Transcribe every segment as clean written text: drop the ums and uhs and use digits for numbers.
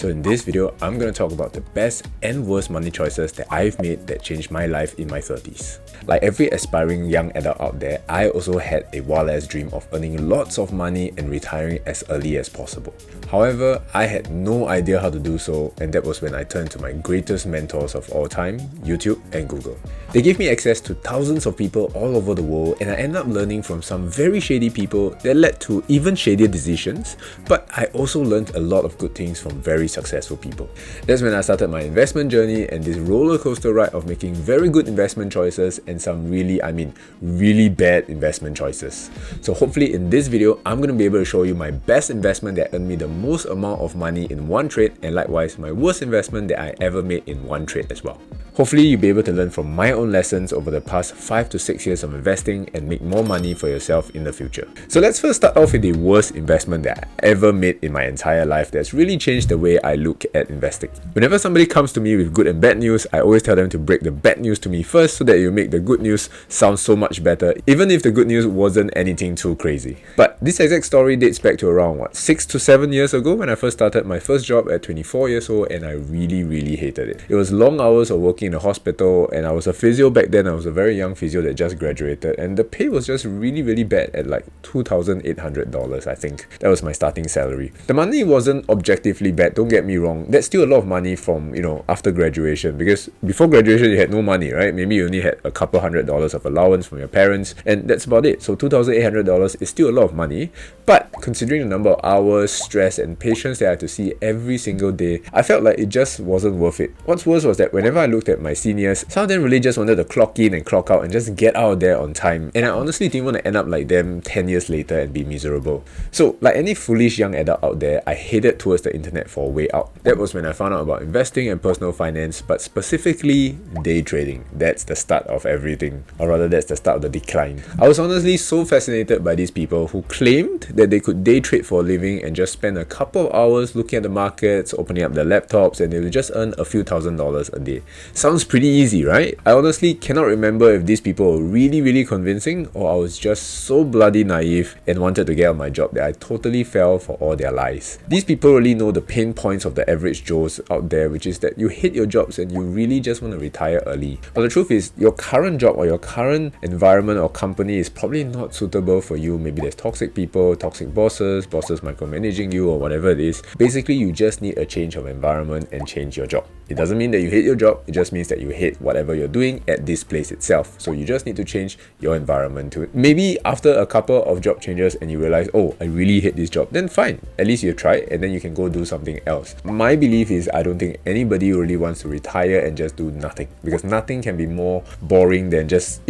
So in this video, I'm going to talk about the best and worst money choices that I've made that changed my life in my 30s. Like every aspiring young adult out there, I also had a wild-ass dream of earning lots of money and retiring as early as possible. However, I had no idea how to do so, and that was when I turned to my greatest mentors of all time, YouTube and Google. They gave me access to thousands of people all over the world, and I ended up learning from some very shady people that led to even shadier decisions, but I also learned a lot of good things from very successful people. That's when I started my investment journey and this roller coaster ride of making very good investment choices and some really bad investment choices. So hopefully in this video, I'm going to be able to show you my best investment that earned me the most amount of money in one trade, and likewise my worst investment that I ever made in one trade as well. Hopefully you'll be able to learn from my own lessons over the past 5 to 6 years of investing and make more money for yourself in the future. So let's first start off with the worst investment that I ever made in my entire life that's really changed the way I look at investing. Whenever somebody comes to me with good and bad news, I always tell them to break the bad news to me first so that you make the good news sound so much better, even if the good news wasn't anything too crazy. But this exact story dates back to around 6 to 7 years ago when I first started my first job at 24 years old, and I really hated it. It was long hours of working in a hospital, and I was a physio back then. I was a very young physio that just graduated, and the pay was just really bad at like $2,800, I think. That was my starting salary. The money wasn't objectively bad, don't get me wrong. That's still a lot of money from, after graduation, because before graduation you had no money, right? Maybe you only had a couple $100s of allowance from your parents, and that's about it. So $2,800 is still a lot of money, but considering the number of hours, stress and patience that I had to see every single day, I felt like it just wasn't worth it. What's worse was that whenever I looked at my seniors, some of them really just wanted to clock in and clock out and just get out of there on time, and I honestly didn't want to end up like them 10 years later and be miserable. So like any foolish young adult out there, I headed towards the internet for a way out. That was when I found out about investing and personal finance, but specifically day trading. That's the start of everything, or rather that's the start of the decline. I was honestly so fascinated by these people who claimed that they could day trade for a living and just spend a couple of hours looking at the markets, opening up their laptops, and they would just earn a few $1,000s a day. Sounds pretty easy, right? I honestly cannot remember if these people were really convincing, or I was just so bloody naive and wanted to get out of my job that I totally fell for all their lies. These people really know the pain points of the average Joes out there, which is that you hate your jobs and you really just want to retire early. But the truth is, your current job or your current environment or company is probably not suitable for you. Maybe there's toxic people, toxic bosses micromanaging you, or whatever it is. Basically, you just need a change of environment and change your job. It doesn't mean that you hate your job, it just means that you hate whatever you're doing at this place itself. So you just need to change your environment to it. Maybe after a couple of job changes and you realize, oh, I really hate this job, then fine. At least you tried, and then you can go do something else. My belief is I don't think anybody really wants to retire and just do nothing, because nothing can be more boring than just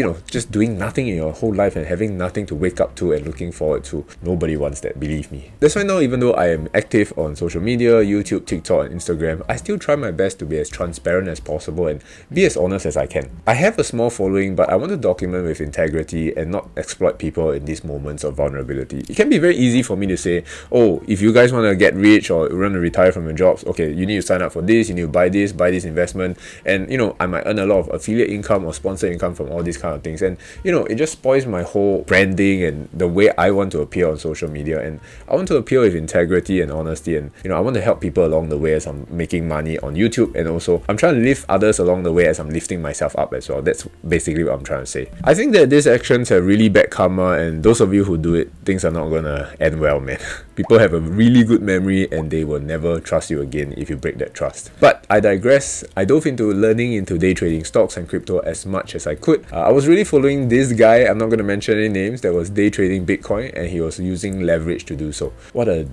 doing nothing in your whole life and having nothing to wake up to and looking forward to. Nobody wants that, believe me. That's why now, even though I am active on social media, YouTube, TikTok and Instagram, I still try my best to be as transparent as possible and be as honest as I can. I have a small following, but I want to document with integrity and not exploit people in these moments of vulnerability. It can be very easy for me to say, oh, if you guys want to get rich or want to retire from your jobs, okay, you need to sign up for this, you need to buy this investment, and I might earn a lot of affiliate income or sponsor income from all these kind of things, and it just spoils my whole branding and the way I want to appear on social media. And I want to appear with integrity and honesty, and I want to help people along the way as I'm making money on YouTube, and also I'm trying to lift others along the way as I'm lifting myself up as well. That's basically what I'm trying to say. I think that these actions have really bad karma, and those of you who do it, things are not gonna end well, man. People have a really good memory and they will never trust you again if you break that trust. But I digress. I dove into learning into day trading stocks and crypto as much as I could. I was really following this guy, I'm not going to mention any names, that was day trading Bitcoin, and he was using leverage to do so. What a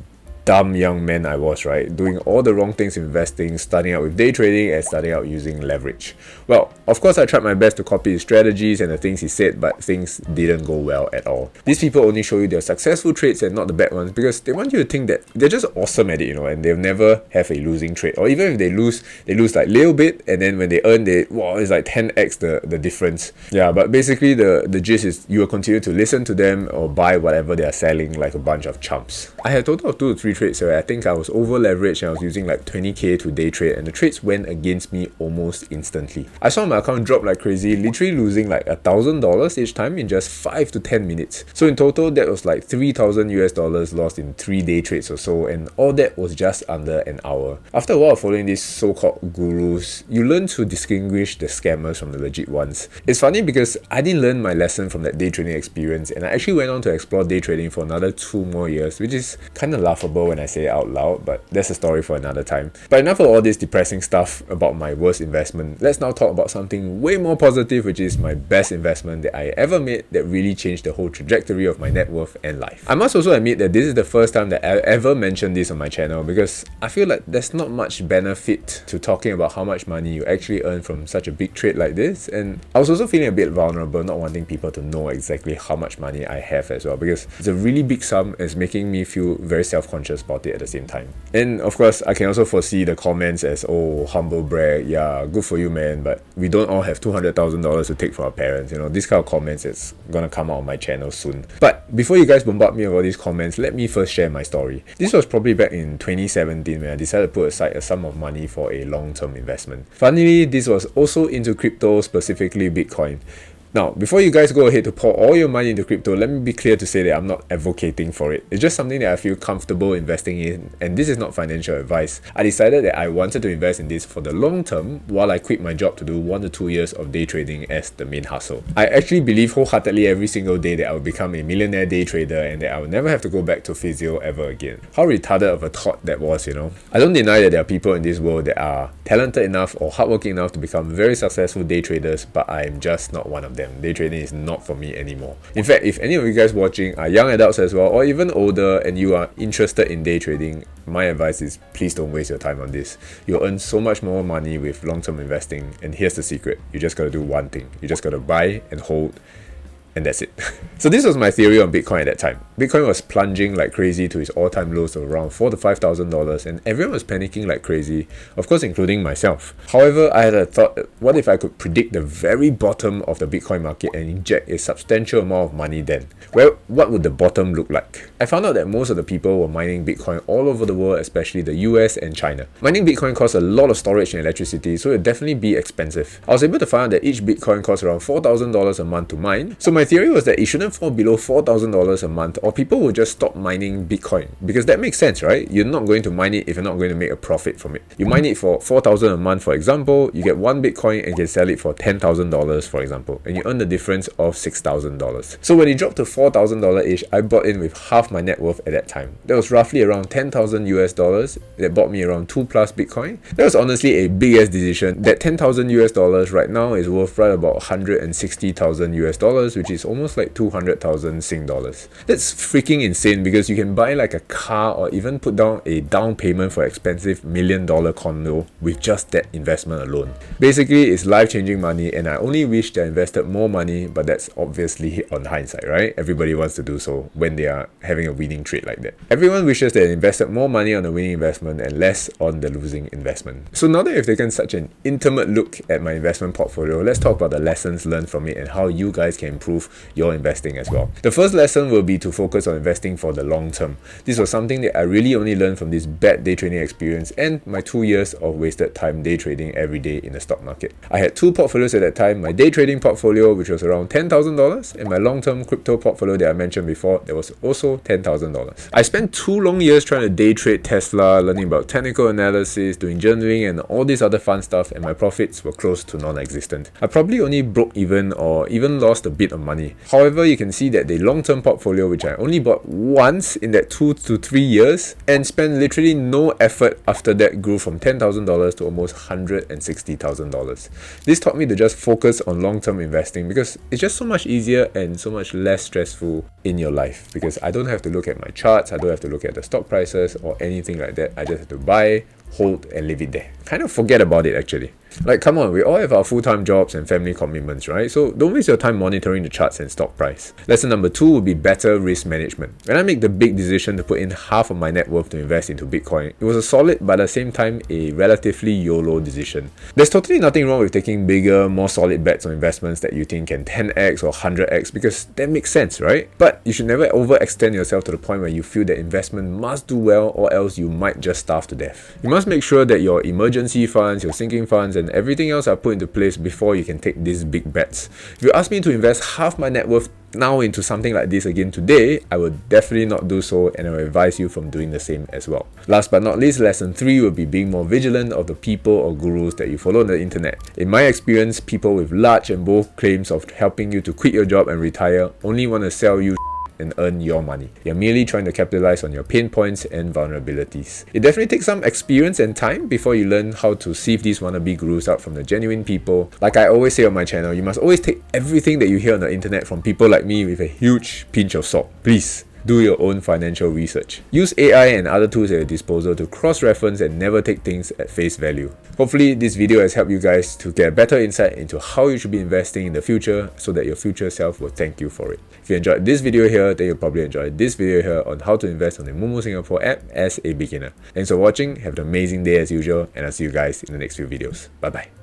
dumb young man I was, right? Doing all the wrong things in investing, starting out with day trading and starting out using leverage. Well, of course I tried my best to copy his strategies and the things he said, but things didn't go well at all. These people only show you their successful trades and not the bad ones, because they want you to think that they're just awesome at it, and they'll never have a losing trade. Or even if they lose like little bit, and then when they earn, it's like 10x the difference. Yeah, but basically the gist is you will continue to listen to them or buy whatever they are selling like a bunch of chumps. I had a total of 2 to 3 trades where I think I was over leveraged and I was using like 20k to day trade, and the trades went against me almost instantly. I saw my account drop like crazy, literally losing like $1,000 each time in just 5 to 10 minutes. So in total, that was like 3,000 US dollars lost in 3 day trades or so, and all that was just under an hour. After a while of following these so-called gurus, you learn to distinguish the scammers from the legit ones. It's funny because I didn't learn my lesson from that day trading experience, and I actually went on to explore day trading for another 2 more years, which is kind of laughable when I say it out loud, but that's a story for another time. But enough of all this depressing stuff about my worst investment. Let's now talk about something way more positive, which is my best investment that I ever made that really changed the whole trajectory of my net worth and life. I must also admit that this is the first time that I ever mentioned this on my channel, because I feel like there's not much benefit to talking about how much money you actually earn from such a big trade like this, and I was also feeling a bit vulnerable, not wanting people to know exactly how much money I have as well, because it's a really big sum and it's making me feel very self-conscious about it at the same time. And of course, I can also foresee the comments as, oh, humble brag, yeah, good for you, man, but we don't all have $200,000 to take from our parents, you know, these kind of comments that's gonna come out on my channel soon. But before you guys bombard me about these comments, let me first share my story. This was probably back in 2017 when I decided to put aside a sum of money for a long-term investment. Funnily, this was also into crypto, specifically Bitcoin. Now, before you guys go ahead to pour all your money into crypto, let me be clear to say that I'm not advocating for it. It's just something that I feel comfortable investing in, and this is not financial advice. I decided that I wanted to invest in this for the long term while I quit my job to do 1 to 2 years of day trading as the main hustle. I actually believe wholeheartedly every single day that I will become a millionaire day trader and that I will never have to go back to physio ever again. How retarded of a thought that was, you know? I don't deny that there are people in this world that are talented enough or hardworking enough to become very successful day traders, but I am just not one of them. Day trading is not for me anymore. In fact, if any of you guys watching are young adults as well, or even older, and you are interested in day trading, my advice is please don't waste your time on this. You'll earn so much more money with long-term investing, and here's the secret. You just gotta do one thing. You just gotta buy and hold, and that's it. So this was my theory on Bitcoin at that time. Bitcoin was plunging like crazy to its all-time lows of around $4,000 to $5,000, and everyone was panicking like crazy, of course including myself. However, I had a thought, what if I could predict the very bottom of the Bitcoin market and inject a substantial amount of money then? Well, what would the bottom look like? I found out that most of the people were mining Bitcoin all over the world, especially the US and China. Mining Bitcoin costs a lot of storage and electricity, so it would definitely be expensive. I was able to find out that each Bitcoin costs around $4,000 a month to mine, so my theory was that it shouldn't fall below $4,000 a month, or people will just stop mining Bitcoin, because that makes sense, right? You're not going to mine it if you're not going to make a profit from it. You mine it for $4,000 a month, for example, you get 1 Bitcoin and can sell it for $10,000, for example, and you earn the difference of $6,000. So when it dropped to $4,000 ish, I bought in with half my net worth at that time. That was roughly around 10,000 US dollars. That bought me around 2 plus Bitcoin. That was honestly a big ass decision. That 10,000 US dollars right now is worth right about 160,000 US dollars, which is almost like 200,000 Sing dollars. That's freaking insane, because you can buy like a car or even put down a down payment for expensive $1 million condo with just that investment alone. Basically, it's life-changing money, and I only wish that I invested more money, but that's obviously on hindsight, right? Everybody wants to do so when they are having a winning trade like that. Everyone wishes they invested more money on the winning investment and less on the losing investment. So now that you've taken such an intimate look at my investment portfolio, let's talk about the lessons learned from it and how you guys can improve your investing as well. The first lesson will be to focus on investing for the long term. This was something that I really only learned from this bad day trading experience and my 2 years of wasted time day trading every day in the stock market. I had 2 portfolios at that time, my day trading portfolio, which was around $10,000, and my long-term crypto portfolio that I mentioned before, that was also $10,000. I spent 2 long years trying to day trade Tesla, learning about technical analysis, doing journaling and all this other fun stuff, and my profits were close to non-existent. I probably only broke even or even lost a bit of money. However, you can see that the long-term portfolio, which I only bought once in that 2 to 3 years and spent literally no effort after that, grew from $10,000 to almost $160,000. This taught me to just focus on long-term investing, because it's just so much easier and so much less stressful in your life, because I don't have to look at my charts, I don't have to look at the stock prices or anything like that. I just have to buy, hold and leave it there. Kind of forget about it actually. Like, come on, we all have our full-time jobs and family commitments, right? So don't waste your time monitoring the charts and stock price. Lesson number 2 would be better risk management. When I make the big decision to put in half of my net worth to invest into Bitcoin, it was a solid but at the same time a relatively YOLO decision. There's totally nothing wrong with taking bigger, more solid bets on investments that you think can 10x or 100x, because that makes sense, right? But you should never overextend yourself to the point where you feel that investment must do well, or else you might just starve to death. You must make sure that your emergency funds, your sinking funds, and everything else are put into place before you can take these big bets. If you ask me to invest half my net worth now into something like this again today, I would definitely not do so, and I will advise you from doing the same as well. Last but not least, lesson 3 will be being more vigilant of the people or gurus that you follow on the internet. In my experience, people with large and bold claims of helping you to quit your job and retire only want to sell you and earn your money. They're merely trying to capitalize on your pain points and vulnerabilities. It definitely takes some experience and time before you learn how to sieve these wannabe gurus out from the genuine people. Like I always say on my channel, you must always take everything that you hear on the internet from people like me with a huge pinch of salt. Please do your own financial research. Use AI and other tools at your disposal to cross-reference and never take things at face value. Hopefully this video has helped you guys to get a better insight into how you should be investing in the future, so that your future self will thank you for it. If you enjoyed this video here, then you'll probably enjoy this video here on how to invest on the Muchhhhhh Singapore app as a beginner. Thanks for watching, have an amazing day as usual, and I'll see you guys in the next few videos. Bye bye.